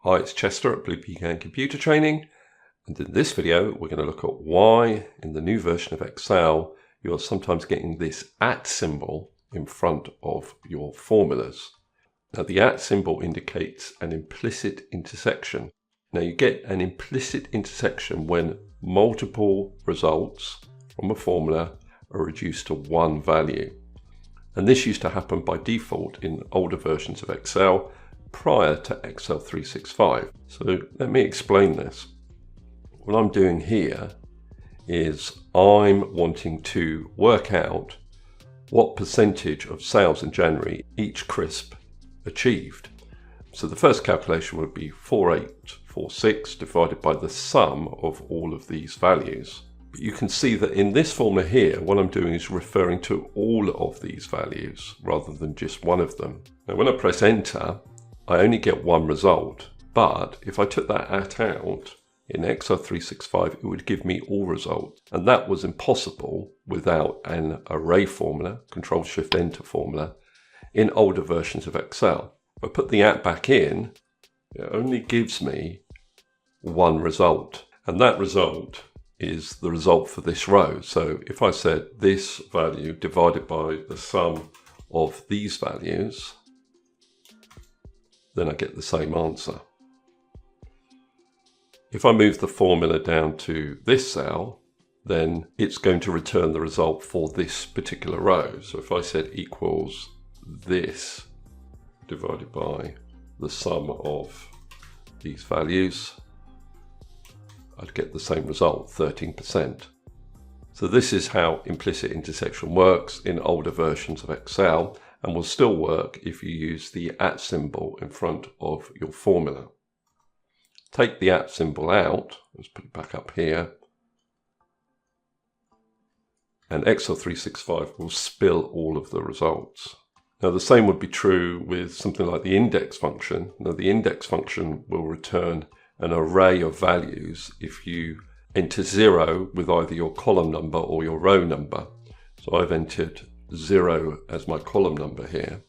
Hi, it's Chester at Blue Pecan Computer Training, and in this video we're going to look at why in the new version of Excel you're sometimes getting this @ symbol in front of your formulas. Now the @ symbol indicates an implicit intersection. Now you get an implicit intersection when multiple results from a formula are reduced to one value. And this used to happen by default in older versions of Excel prior to Excel 365. So let me explain this. What I'm doing here is I'm wanting to work out what percentage of sales in January each crisp achieved. So the first calculation would be 4846 divided by the sum of all of these values. But you can see that in this formula here, what I'm doing is referring to all of these values rather than just one of them. Now when I press enter, I only get one result, but if I took that @ out in Excel 365, it would give me all results. And that was impossible without an array formula, Control-Shift-Enter formula, in older versions of Excel. If I put the @ back in, it only gives me one result. And that result is the result for this row. So if I said this value divided by the sum of these values, then I get the same answer. If I move the formula down to this cell, then it's going to return the result for this particular row. So if I said equals this divided by the sum of these values, I'd get the same result, 13%. So this is how implicit intersection works in older versions of Excel, and will still work if you use the @ symbol in front of your formula. Take the @ symbol out, let's put it back up here, and Excel 365 will spill all of the results. Now the same would be true with something like the index function. Now the index function will return an array of values if you enter 0 with either your column number or your row number. So I've entered 0 as my column number here.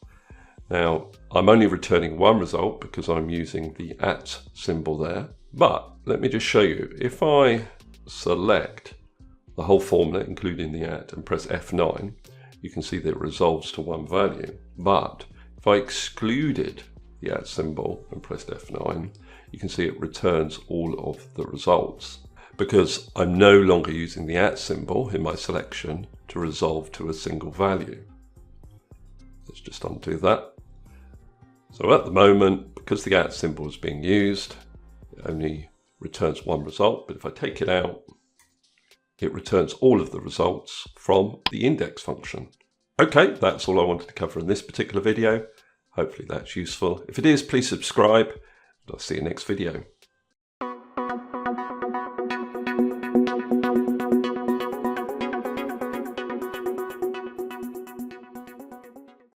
Now I'm only returning one result because I'm using the @ symbol there, but let me just show you. If I select the whole formula including the @ and press F9, you can see that it resolves to one value. But if I excluded the @ symbol and pressed F9, you can see it returns all of the results, because I'm no longer using the @ symbol in my selection to resolve to a single value. Let's just undo that. So at the moment, because the @ symbol is being used, it only returns one result, but if I take it out, it returns all of the results from the index function. Okay, that's all I wanted to cover in this particular video. Hopefully that's useful. If it is, please subscribe, and I'll see you next video.